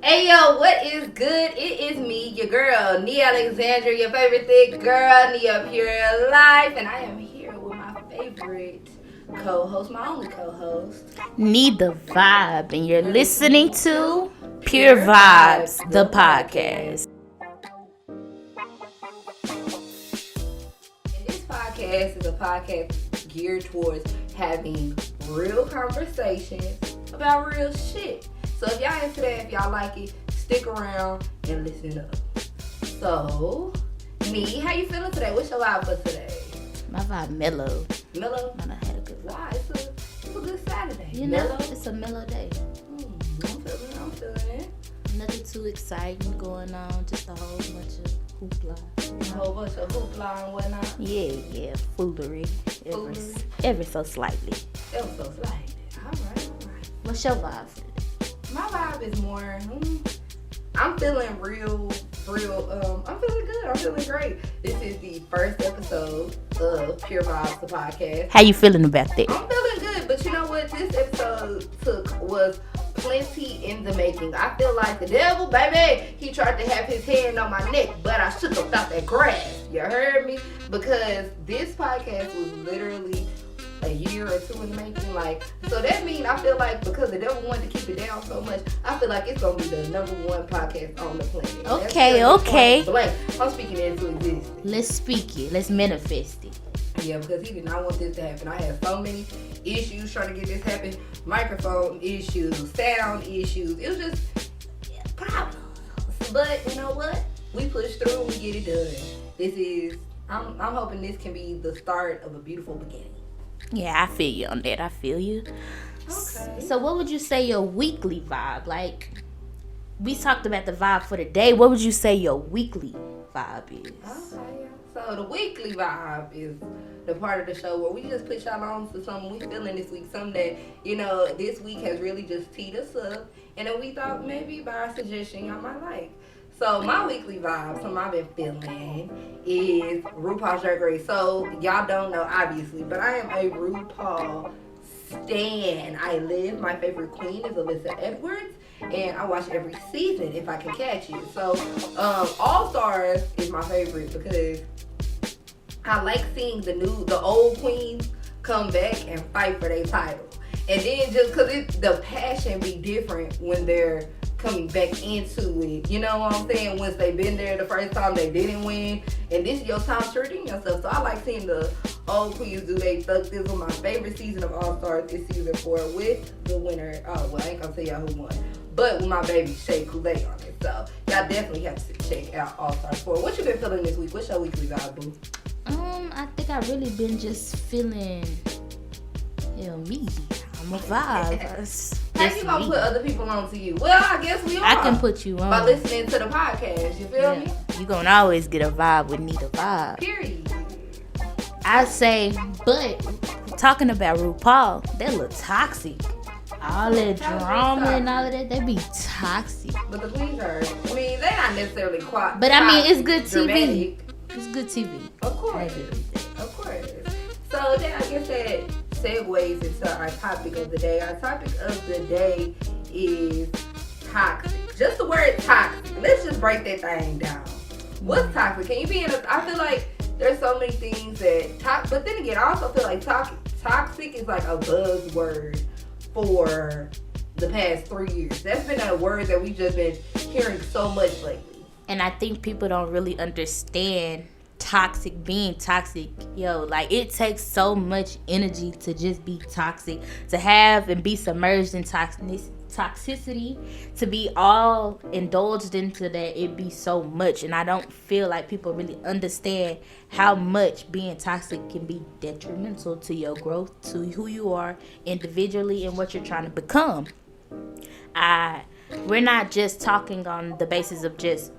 Hey yo, what is good? It is me, your girl, Nia Alexandra, your favorite thick girl, Nia Pure Life, and I am here with my favorite co-host, my only co-host. Need the Vibe, and you're listening to Pure Vibes, the podcast. And this podcast is a podcast geared towards having real conversations about real shit. So if y'all into that, if y'all like it, stick around and listen up. So, Nee, how you feeling today? What's your vibe for today? My vibe mellow. Mellow? I done had a good vibe. Why? It's a good Saturday. You know, it's a mellow day. I'm feeling it. Nothing too exciting going on. Just a whole bunch of hoopla. A whole bunch of hoopla and whatnot. Yeah, foolery. Ever so slightly. Ever so slightly. All right. What's your vibe for today? My vibe is more, I'm feeling real, I'm feeling good. I'm feeling great. This is the first episode of Pure Vibes, the podcast. How you feeling about that? I'm feeling good, but you know what? This episode was plenty in the making. I feel like the devil, baby, he tried to have his hand on my neck, but I shook him out that grass. You heard me? Because this podcast was literally a year or two in the making, so that means I feel like because the devil wanted to keep it down so much, I feel like it's gonna be the #1 podcast on the planet. Okay. Blank. I'm speaking into existence. Let's speak it. Let's manifest it. Yeah, because he did not want this to happen. I had so many issues trying to get this happen. Microphone issues, sound issues. It was just problems. But you know what? We push through and we get it done. I'm hoping this can be the start of a beautiful beginning. Yeah, I feel you on that. I feel you. Okay. So what would you say your weekly vibe? Like, we talked about the vibe for the day. What would you say your weekly vibe is? Okay. So the weekly vibe is the part of the show where we just put y'all on to something we feeling this week. Something that, this week has really just teed us up. And then we thought maybe by a suggestion y'all might like. So my weekly vibe, something I've been feeling, is RuPaul's Drag Race. So y'all don't know, obviously, but I am a RuPaul stan. I live. My favorite queen is Alyssa Edwards, and I watch every season if I can catch it. So All Stars is my favorite because I like seeing the old queens come back and fight for their title. And then just because the passion be different when they're coming back into it, you know what I'm saying? Once they've been there the first time, they didn't win, and this is your time to redeem yourself. So I like seeing the old queens do they thug. This was my favorite season of All Stars. Is season 4 with the winner. Oh well, I ain't gonna tell y'all who won, but with my baby Shay Coulee on it. So y'all definitely have to check out All Stars 4. What you been feeling this week? What's your weekly vibe, boo? I think I really been just feeling, me. I'm a vibe. How you gonna put other people on to you? Well, I guess we are. I can put you on by listening to the podcast. You feel me? You gonna always get a vibe with Need a Vibe. Period. I say, but talking about RuPaul, they look toxic. All that drama and all of that, they be toxic. But the queens are, they're not necessarily quite. But it's good TV. Dramatic. It's good TV. Of course. So then I guess that segues into our topic of the day. Our topic of the day is toxic. Just the word toxic. Let's just break that thing down. What's toxic? Can you be I feel like there's so many things that but then again, I also feel like toxic is like a buzzword for the past 3 years. That's been a word that we've just been hearing so much lately. And I think people don't really understand being toxic. It takes so much energy to just be toxic, to have and be submerged in toxicity, to be all indulged into that. It be so much, and I don't feel like people really understand how much being toxic can be detrimental to your growth, to who you are individually and what you're trying to become. We're not just talking on the basis of just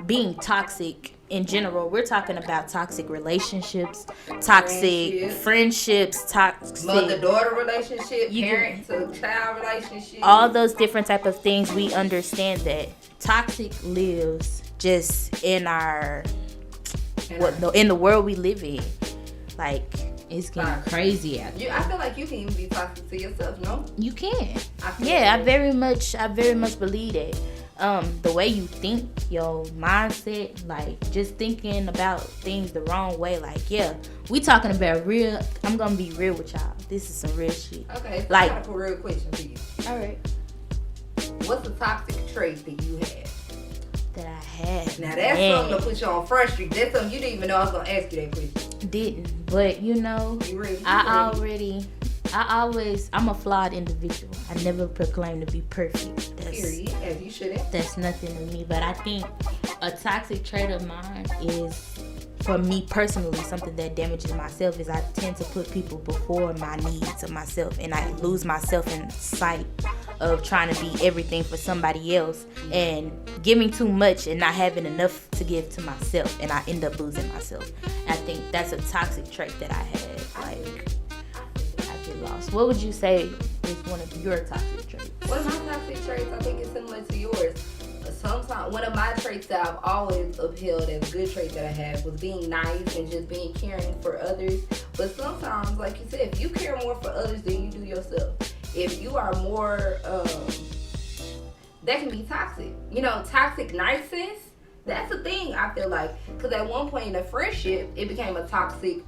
being toxic in general. We're talking about toxic relationships, toxic friendships, toxic mother-daughter relationship, parent to child relationship. All those different type of things. We understand that toxic lives just in in the world we live in. It's getting crazy out there. I feel like you can even be toxic to yourself, no? You can. I very much believe that. the way you think, your mindset, like just thinking about things the wrong way. Like, yeah, we talking about real. I'm gonna be real with y'all. This is some real shit. Okay, so like, I got a real question for you. All right. What's a toxic trait that you had? That I had. Now that's something to put you on Front Street. That's something you didn't even know I was gonna ask you that question. Didn't, but you know, I'm a flawed individual. I never proclaim to be perfect. Period, as you should have. That's nothing to me. But I think a toxic trait of mine is, for me personally, something that damages myself is I tend to put people before my needs of myself, and I lose myself in sight of trying to be everything for somebody else and giving too much and not having enough to give to myself, and I end up losing myself. I think that's a toxic trait that I had. Like, I get lost. What would you say is one of your toxic traits? One of my toxic traits, I think, is similar to yours. Sometimes one of my traits that I've always upheld as good traits that I have was being nice and just being caring for others. But sometimes, like you said, if you care more for others than you do yourself, if you are more, that can be toxic. You know, toxic niceness, that's a thing, I feel like. Because at one point in a friendship, it became a toxic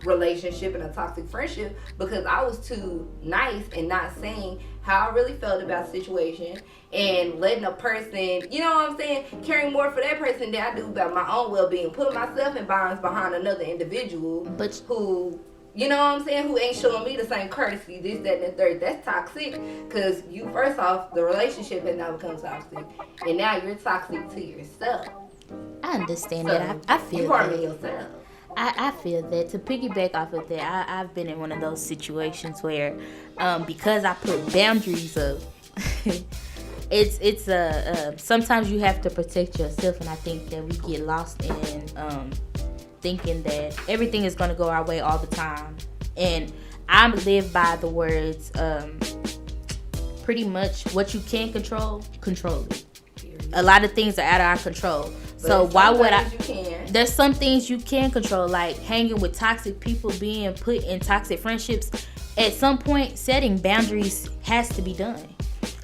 relationship and a toxic friendship because I was too nice and not saying how I really felt about the situation and letting a person, you know what I'm saying, caring more for that person than I do about my own well-being, putting myself in bonds behind another individual who, you know what I'm saying, who ain't showing me the same courtesy, this, that, and the third. That's toxic because you, first off, the relationship has now become toxic and now you're toxic to yourself. I understand that. I feel you harming yourself. I feel that. To piggyback off of that, I've been in one of those situations where, because I put boundaries up, it's sometimes you have to protect yourself, and I think that we get lost in thinking that everything is going to go our way all the time. And I live by the words, pretty much what you can control it. A lot of things are out of our control. So why would I? There's some things you can control, like hanging with toxic people, being put in toxic friendships. At some point, setting boundaries has to be done,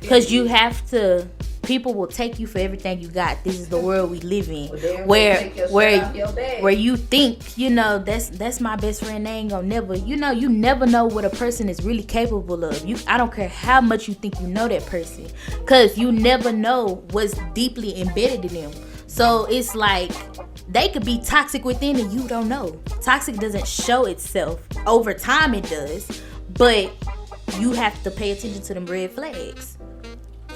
because you have to. People will take you for everything you got. This is the world we live in, where you think, you know, that's my best friend. They ain't gonna never, you know, you never know what a person is really capable of. I don't care how much you think you know that person, because you never know what's deeply embedded in them. So it's like they could be toxic within and you don't know. Toxic doesn't show itself. Over time it does. But you have to pay attention to them red flags.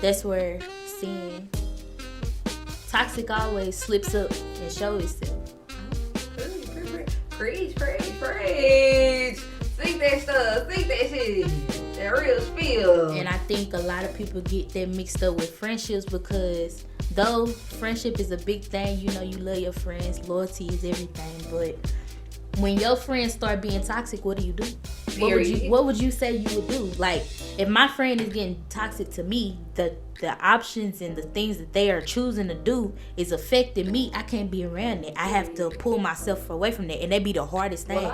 That's where seeing toxic always slips up and shows itself. Preach. Speak that stuff. Speak that shit. That real spiel. And I think a lot of people get that mixed up with friendships, because though friendship is a big thing, you know, you love your friends, loyalty is everything, but when your friends start being toxic, what do you do? What would you say you would do? Like, if my friend is getting toxic to me, the options and the things that they are choosing to do is affecting me. I can't be around it. I have to pull myself away from that, and that'd be the hardest thing.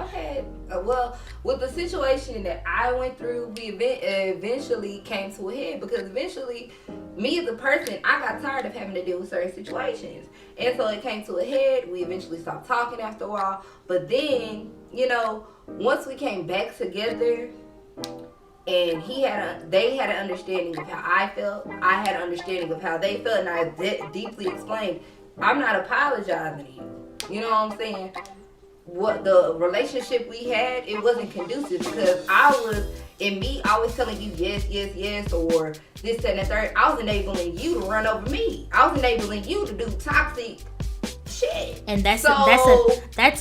Well, with the situation that I went through, we eventually came to a head, because eventually, me as a person, I got tired of having to deal with certain situations. And so it came to a head. We eventually stopped talking after a while. But then, you know, once we came back together, and they had an understanding of how I felt, I had an understanding of how they felt, and I deeply explained, I'm not apologizing to you. You know what I'm saying? What the relationship we had, it wasn't conducive, because I was, in me always telling you yes, or this, that, and the third, I was enabling you to run over me. I was enabling you to do toxic shit. And that's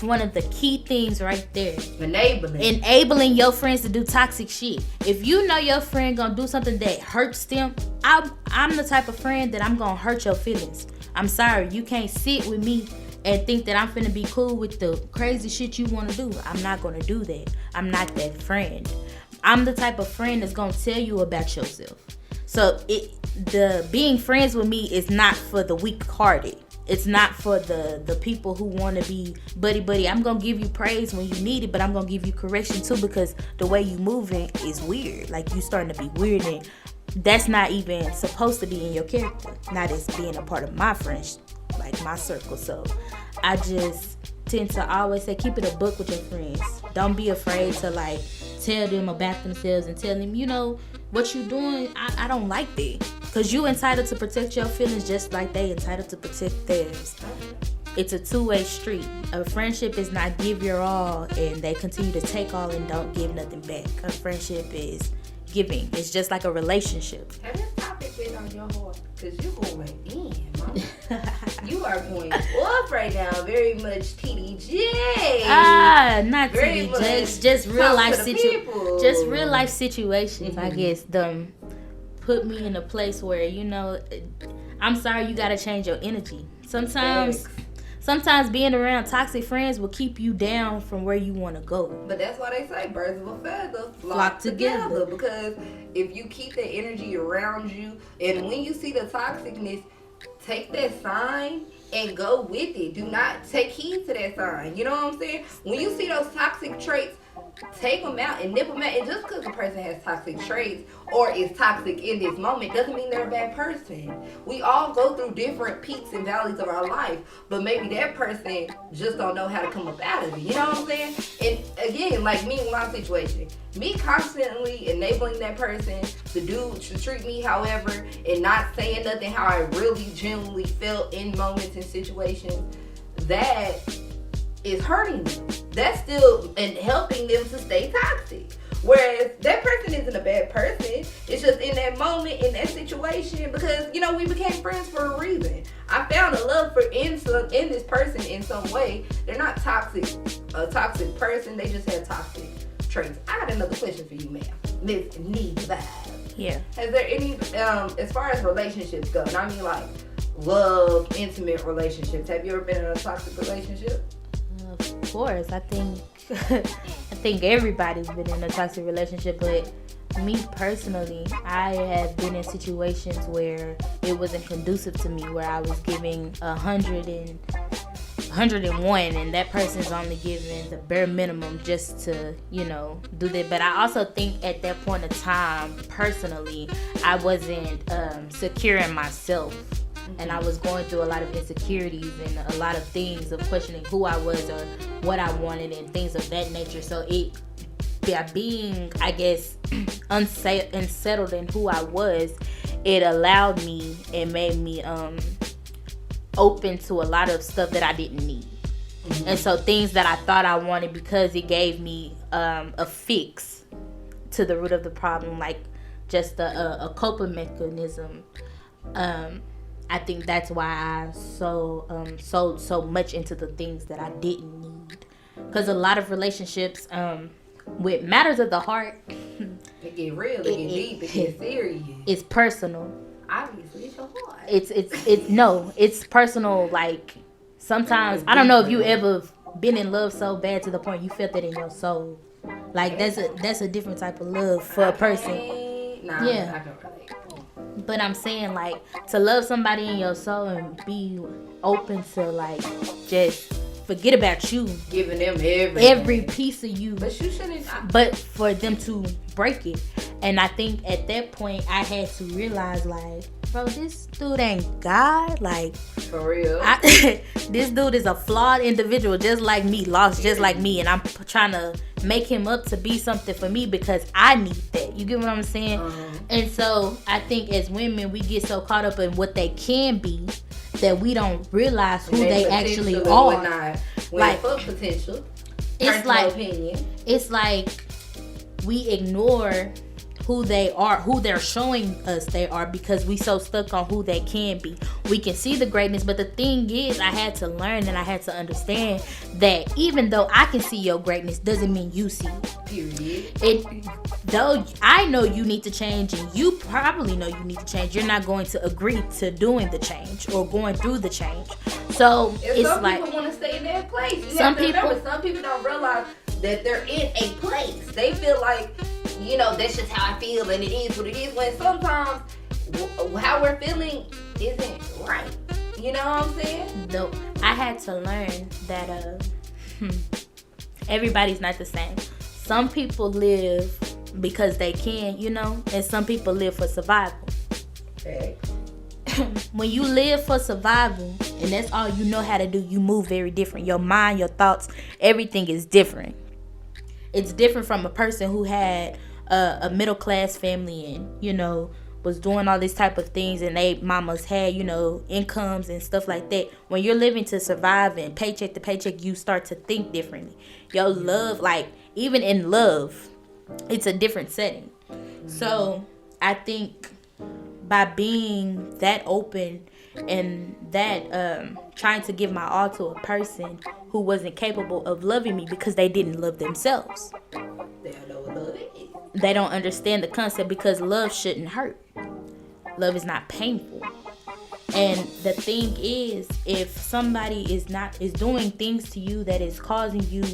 one of the key things right there. Enabling your friends to do toxic shit. If you know your friend gonna do something that hurts them, I'm the type of friend that I'm gonna hurt your feelings. I'm sorry, you can't sit with me and think that I'm finna be cool with the crazy shit you wanna do. I'm not gonna do that. I'm not that friend. I'm the type of friend that's gonna tell you about yourself. So the being friends with me is not for the weak-hearted. It's not for the people who want to be buddy. I'm going to give you praise when you need it, but I'm going to give you correction too, because the way you moving is weird. Like, you starting to be weird, and that's not even supposed to be in your character, not as being a part of my friends, like my circle. So I just tend to always say, keep it a book with your friends. Don't be afraid to like tell them about themselves and tell them, you know, what you doing, I don't like that. Because you entitled to protect your feelings just like they entitled to protect theirs. It's a two-way street. A friendship is not give your all and they continue to take all and don't give nothing back. A friendship is giving. It's just like a relationship. Have this topic been on your heart? Because you going in, mama. You are going off right now. Very much TDJ. Not Very TDJ. Just real life situations. Just real life situations. I guess them put me in a place where, you know, I'm sorry, you gotta change your energy. Sometimes being around toxic friends will keep you down from where you want to go. But that's why they say birds of a feather flock together. Because if you keep that energy around you, and when you see the toxicness, take that sign and go with it. Do not take heed to that sign. You know what I'm saying? When you see those toxic traits, take them out and nip them out. And just because a person has toxic traits or is toxic in this moment doesn't mean they're a bad person. We all go through different peaks and valleys of our life, but maybe that person just don't know how to come up out of it. You know what I'm saying? And again, like me in my situation, me constantly enabling that person to treat me however and not saying nothing how I really genuinely felt in moments and situations, that is hurting them. That's still and helping them to stay toxic. Whereas that person isn't a bad person. It's just in that moment, in that situation, because, you know, we became friends for a reason. I found a love in this person in some way. They're not a toxic person. They just have toxic traits. I got another question for you, ma'am. Miss Vibez. Yeah. Has there any, as far as relationships go, and I mean like love, intimate relationships, have you ever been in a toxic relationship? Of course, I think everybody's been in a toxic relationship, but me personally, I have been in situations where it wasn't conducive to me, where I was giving 101 and that person's only giving the bare minimum just to, you know, do that. But I also think at that point of time, personally, I wasn't secure in myself. And I was going through a lot of insecurities and a lot of things of questioning who I was or what I wanted and things of that nature. So by being, I guess, unsettled in who I was, it allowed me and made me open to a lot of stuff that I didn't need. Mm-hmm. And so things that I thought I wanted, because it gave me a fix to the root of the problem, like just a coping mechanism. I think that's why I sold so much into the things that I didn't need. Because a lot of relationships with matters of the heart, it get real, it get deep, it get serious. It's personal. Obviously, it's your heart. It's personal. Like sometimes I don't know if you ever been in love so bad to the point you felt it in your soul. Like that's a different type of love for a person. Nah, yeah. I can relate. But I'm saying, like, to love somebody in your soul and be open to, like, just forget about you. Giving them every piece of you. But you shouldn't. But for them to break it. And I think at that point, I had to realize, like, bro, this dude ain't God. Like, for real. This dude is a flawed individual, just like me, lost just like me. And I'm trying to make him up to be something for me because I need that. You get what I'm saying? And so I think as women, we get so caught up in what they can be that we don't realize who they actually are. Like, full potential. It's like we ignore who they are, who they're showing us they are, because we so stuck on who they can be. We can see the greatness, but the thing is, I had to learn and I had to understand that even though I can see your greatness doesn't mean you see it. Period. Though I know you need to change and you probably know you need to change, you're not going to agree to doing the change or going through the change. So it's some like people want to stay in their place. Some people don't realize that they're in a place. They feel like, you know, that's just how I feel and it is what it is, when sometimes how we're feeling isn't right. You know what I'm saying? No, I had to learn that everybody's not the same. Some people live because they can, and some people live for survival. Okay. When you live for survival and that's all you know how to do, you move very different. Your mind, your thoughts, everything is different. It's different from a person who had a middle class family and was doing all these type of things, and they mamas had incomes and stuff like that. When you're living to survive and paycheck to paycheck, you start to think differently. Your love, like even in love, it's a different setting. So I think by being that open and that trying to give my all to a person who wasn't capable of loving me because they didn't love themselves. They don't know what love is. They don't understand the concept, because love shouldn't hurt. Love is not painful. And the thing is, if somebody is doing things to you that is causing you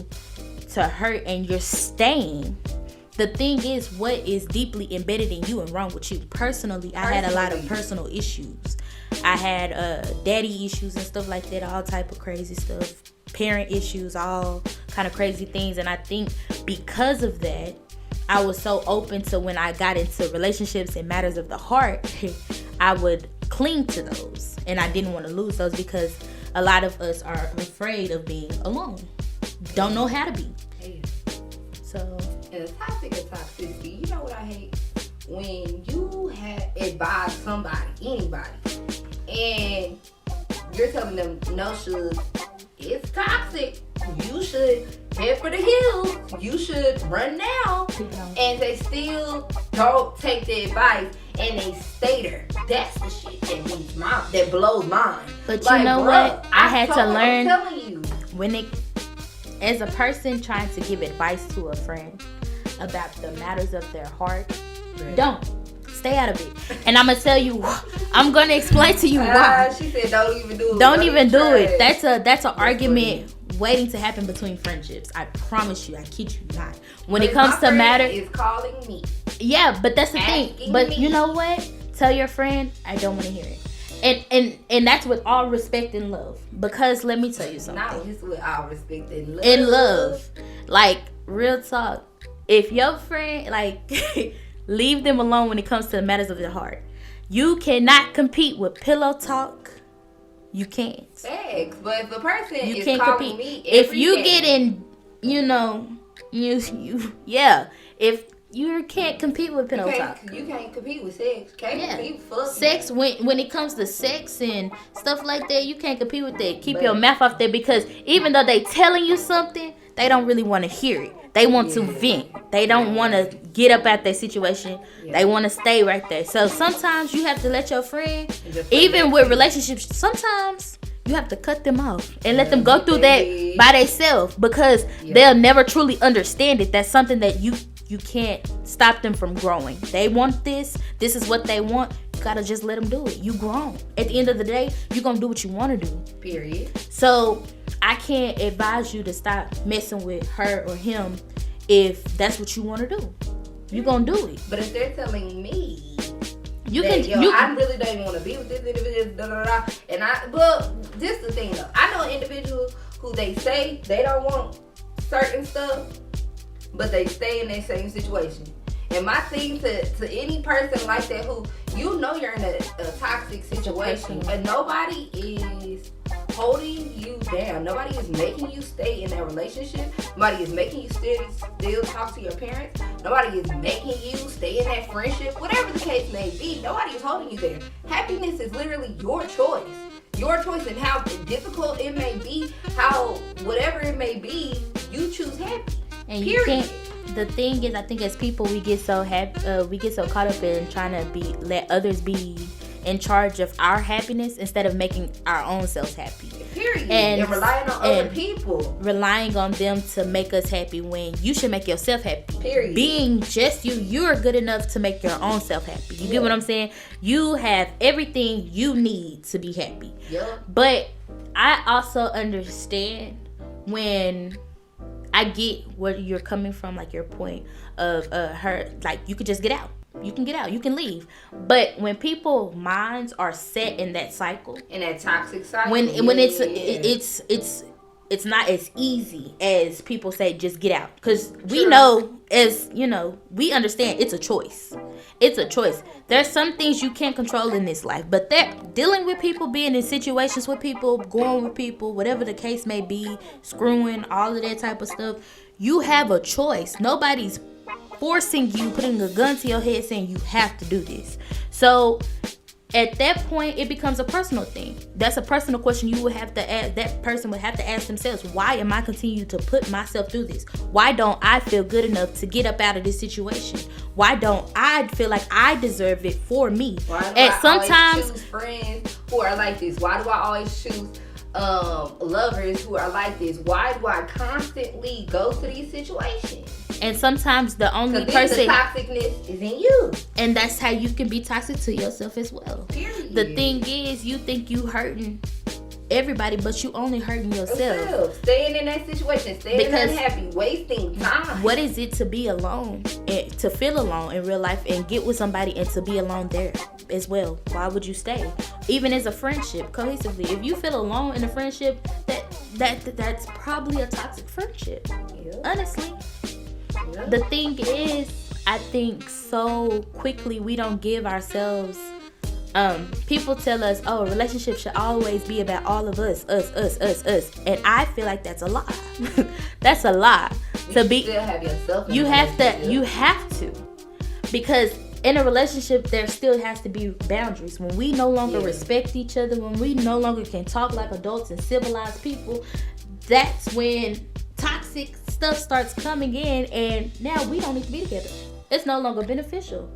to hurt and you're staying, the thing is, what is deeply embedded in you and wrong with you? Personally, I had a lot of personal issues. I had daddy issues and stuff like that, all type of crazy stuff. Parent issues, all kind of crazy things. And I think because of that, I was so open to, when I got into relationships and matters of the heart, I would cling to those. And I didn't want to lose those, because a lot of us are afraid of being alone. Don't know how to be. So... And the topic of toxicity, you know what I hate? When you advise somebody, anybody, and you're telling them, no, Suge, it's toxic. You should head for the hills. You should run now. And they still don't take the advice, and they stay there. That's the shit that blows mine. But you know what? I had to learn. I'm telling you. As a person trying to give advice to a friend about the matters of their heart, don't. Stay out of it. And I'm going to tell you, I'm going to explain to you why. She said don't even do it. Don't even do it. That's an argument waiting to happen between friendships. I promise you. I kid you not. When it comes to matters, is calling me. Yeah, but that's the thing. But you know what? Tell your friend, I don't want to hear it. And that's with all respect and love. Because let me tell you something. Not just with all respect and love. In love. Like, real talk. If your friend, leave them alone when it comes to the matters of their heart. You cannot compete with pillow talk. You can't. Thanks. But if the person you is can't calling compete. me If you day, get in, if you can't compete with pillow talk. You can't compete with sex. Compete with sex. When it comes to sex and stuff like that, you can't compete with that. Keep your mouth off there, because even though they telling you something, they don't really want to hear it. They want to vent. They don't want to get up out their situation. They want to stay right there. So sometimes you have to let your friend, even with relationships, sometimes you have to cut them off and let them go through that by themselves, because they'll never truly understand it. That's something that you can't stop them from growing. They want this. This is what they want. You gotta just let them do it. You grown. At the end of the day, you're gonna do what you want to do. Period. So I can't advise you to stop messing with her or him if that's what you want to do. You gonna do it. But if they're telling me, I really don't even want to be with this individual, well, this is the thing though. I know an individual who they say they don't want certain stuff, but they stay in that same situation. And my thing to any person like that who you're in a toxic situation, and nobody is holding you down. Nobody is making you stay in that relationship. Nobody is making you still talk to your parents. Nobody is making you stay in that friendship. Whatever the case may be, nobody is holding you there. Happiness is literally your choice. Your choice, and how difficult it may be, how whatever it may be, you choose happy. And you can't. The thing is, I think as people, we get so caught up in trying to let others be in charge of our happiness instead of making our own selves happy. Period. And relying on other people. Relying on them to make us happy when you should make yourself happy. Period. Being just you're good enough to make your own self happy. You get what I'm saying? You have everything you need to be happy. Yep. But I also understand when I get where you're coming from, like your point of her, like you could just get out. You can get out. You can leave. But when people minds are set in that cycle, in that toxic cycle, when it's it's not as easy as people say just get out, because we know, as you know, we understand it's a choice. It's a choice. There's some things you can't control in this life, but they're dealing with people, being in situations with people, going with people, whatever the case may be, screwing, all of that type of stuff. You have a choice. Nobody's forcing you, putting a gun to your head saying you have to do this. So at that point, it becomes a personal thing. That's a personal question you would have to ask. That person would have to ask themselves, why am I continuing to put myself through this? Why don't I feel good enough to get up out of this situation? Why don't I feel like I deserve it for me? Why do I always choose friends who are like this? Why do I always choose lovers who are like this? Why do I constantly go to these situations? And sometimes the only person, the toxicness is in you, and that's how you can be toxic to yourself as well. Period. The thing is, you think you hurting everybody, but you only hurting yourself. Staying in that situation, staying unhappy, wasting time. What is it to be alone and to feel alone in real life and get with somebody and to be alone there as well? Why would you stay? Even as a friendship, cohesively, if you feel alone in a friendship, that's probably a toxic friendship. Yeah. Honestly. Yeah. The thing is, I think so quickly we don't give ourselves. People tell us, oh, a relationship should always be about all of us, and I feel like that's a lie. That's a lie. You still have yourself. You have to, because in a relationship there still has to be boundaries. When we no longer respect each other, when we no longer can talk like adults and civilized people, that's when toxic stuff starts coming in, and now we don't need to be together. It's no longer beneficial.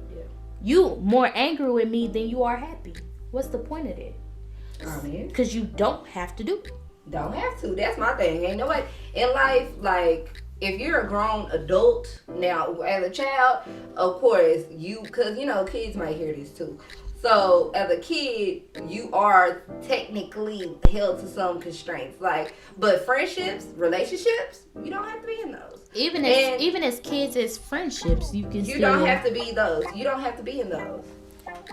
You more angry with me than you are happy. What's the point of that? Because you don't have to do it. Don't have to. That's my thing. Ain't nobody in life, like, if you're a grown adult now, as a child, of course, because, you know, kids might hear this too. So, as a kid, you are technically held to some constraints. Like, but friendships, relationships, you don't have to be in those. Even as kids, as friendships, you don't have to be those. You don't have to be in those.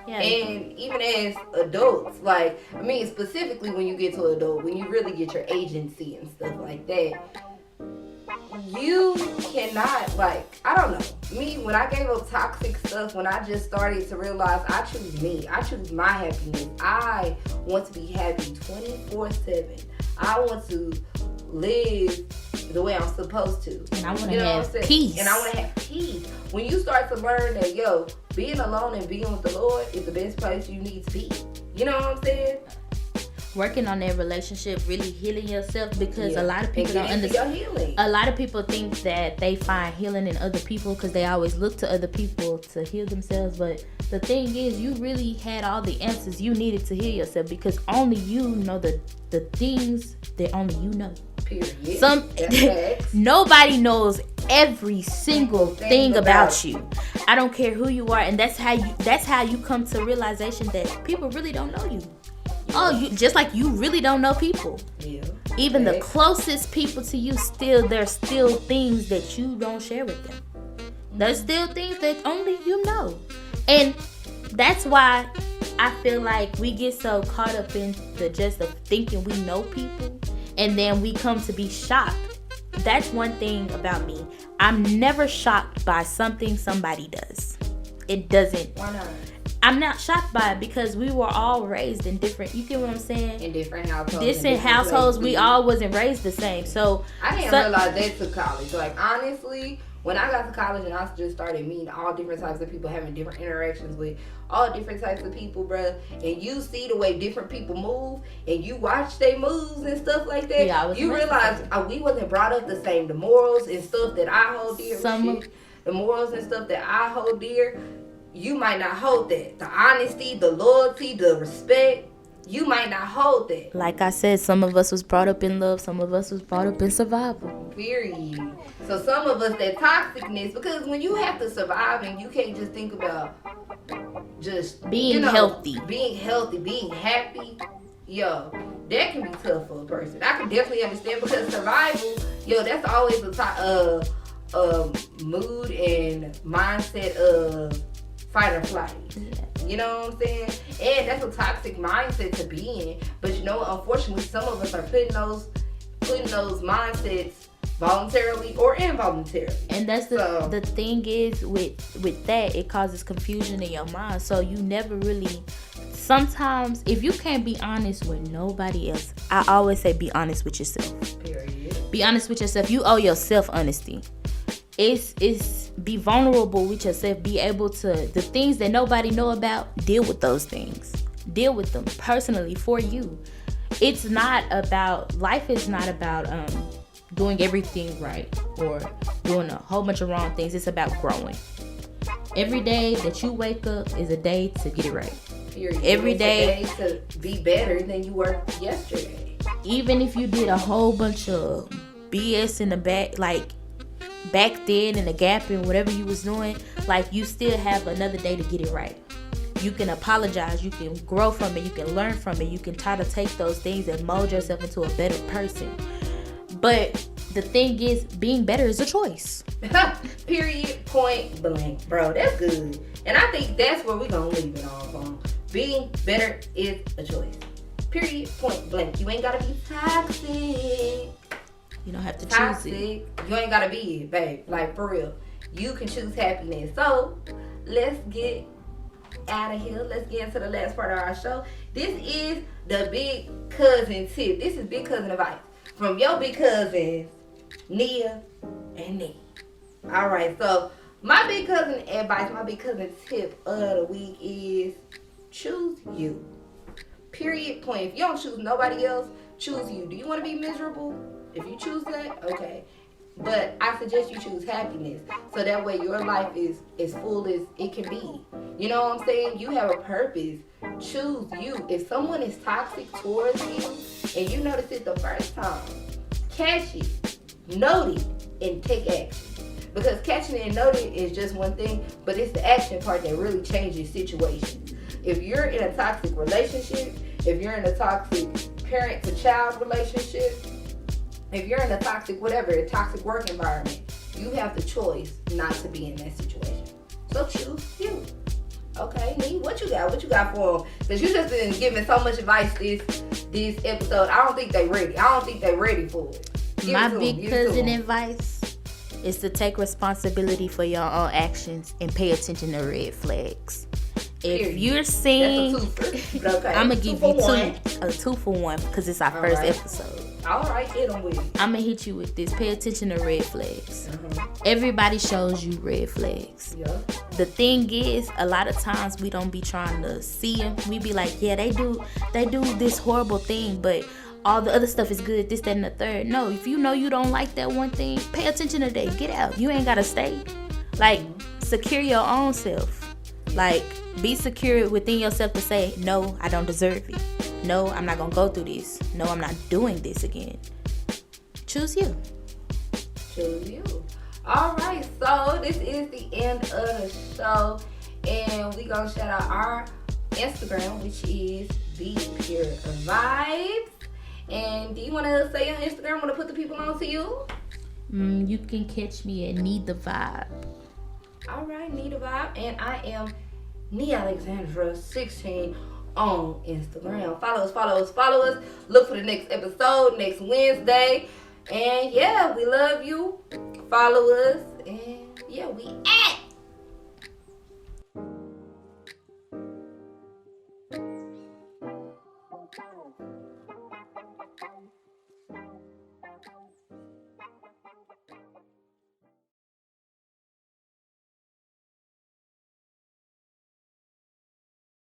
Yeah. And even as adults, like, I mean, specifically when you get to adult, when you really get your agency and stuff like that, you cannot, like, I don't know. Me, when I gave up toxic stuff, when I just started to realize I choose me, I choose my happiness. I want to be happy 24/7. I want to live the way I'm supposed to. And I want to have peace. And I want to have peace. When you start to learn that, being alone and being with the Lord is the best place you need to be. You know what I'm saying? Working on that relationship, really healing yourself, because a lot of people don't understand. A lot of people think that they find healing in other people because they always look to other people to heal themselves. But the thing is, you really had all the answers you needed to heal yourself, because only you know the things that only you know. Period. Nobody knows every single thing about you. I don't care who you are, and that's how you come to realization that people really don't know you. Oh, you just like you really don't know people. Yeah. Even the closest people to you, there's still things that you don't share with them. There's still things that only you know. And that's why I feel like we get so caught up in the just of thinking we know people, and then we come to be shocked. That's one thing about me. I'm never shocked by something somebody does. It doesn't. Why not? I'm not shocked by it because we were all raised in different, you get what I'm saying? In different households. Different households, we all wasn't raised the same. So I didn't realize that to college. Like, honestly, when I got to college and I just started meeting all different types of people, having different interactions with all different types of people, bruh, and you see the way different people move, and you watch their moves and stuff like that, you realize we wasn't brought up the same. The morals and stuff that I hold dear, the morals and stuff that I hold dear, you might not hold that. The honesty, the loyalty, the respect, you might not hold that. Like I said, some of us was brought up in love, some of us was brought up in survival. Period. So some of us, that toxicness, because when you have to survive and you can't just think about just being healthy, being happy, that can be tough for a person. I can definitely understand, because survival, that's always a mood and mindset of fight or flight. You know what I'm saying? And that's a toxic mindset to be in. But unfortunately, some of us are putting those putting those mindsets voluntarily or involuntarily. And that's the thing is with that, it causes confusion in your mind. So you never really, sometimes if you can't be honest with nobody else, I always say be honest with yourself. Period. Be honest with yourself. You owe yourself honesty. It's be vulnerable with yourself. Be able to, the things that nobody know about, deal with those things. Deal with them personally for you. It's not about, life is not about doing everything right or doing a whole bunch of wrong things. It's about growing. Every day that you wake up is a day to get it right. Period. Every day to be better than you were yesterday. Even if you did a whole bunch of BS in the back, like back then in the gap and whatever you was doing, like you still have another day to get it right. You can apologize, you can grow from it, you can learn from it, you can try to take those things and mold yourself into a better person. But the thing is, being better is a choice. Period, point blank. Bro, that's good. And I think that's where we're going to leave it all on. Being better is a choice. Period, point blank. You ain't got to be toxic. You don't have to toxic. choose it. You ain't got to be it, babe. Like, for real. You can choose happiness. So, let's get out of here. Let's get into the last part of our show. This is the big cousin tip. This is big cousin advice from your big cousins, Nia and Nee. All right, so my big cousin advice, my big cousin tip of the week is choose you. Period, point. If you don't choose nobody else, choose you. Do you want to be miserable? If you choose that, okay. But I suggest you choose happiness, so that way your life is as full as it can be. You know what I'm saying? You have a purpose. Choose you. If someone is toxic towards you and you notice it the first time, catch it, note it, and take action. Because catching it and noting it is just one thing, but it's the action part that really changes situations. If you're in a toxic relationship, if you're in a toxic parent to child relationship, if you're in a toxic whatever, a toxic work environment, you have the choice not to be in that situation. So choose you. Okay, Nee, what you got? What you got for them? Because you just been giving so much advice this episode. I don't think they ready. I don't think they ready for it. My big cousin advice is to take responsibility for your own actions and pay attention to red flags. If you're seeing, okay. I'm gonna give you a 2-for-1 because it's our first episode. All right, hit them with it. I'm gonna hit you with this. Pay attention to red flags. Everybody shows you red flags. Yeah. The thing is, a lot of times we don't be trying to see them. We be like, yeah, they do this horrible thing, but all the other stuff is good, this, that, and the third. No, if you know you don't like that one thing, pay attention to that. Get out. You ain't gotta stay. Like, secure your own self. Like, be secure within yourself to say, no, I don't deserve it. No, I'm not gonna go through this. No, I'm not doing this again. Choose you. Choose you. All right, so this is the end of the show, and we gonna shout out our Instagram, which is the Pure Vibez. And do you want to say on Instagram? Want to put the people on to you? You can catch me at Need the Vibe. All right, Need the Vibe, and I am Nee Alexandra 16 on Instagram. Follow us. Look for the next episode next Wednesday. And yeah, we love you. Follow us, and yeah, we at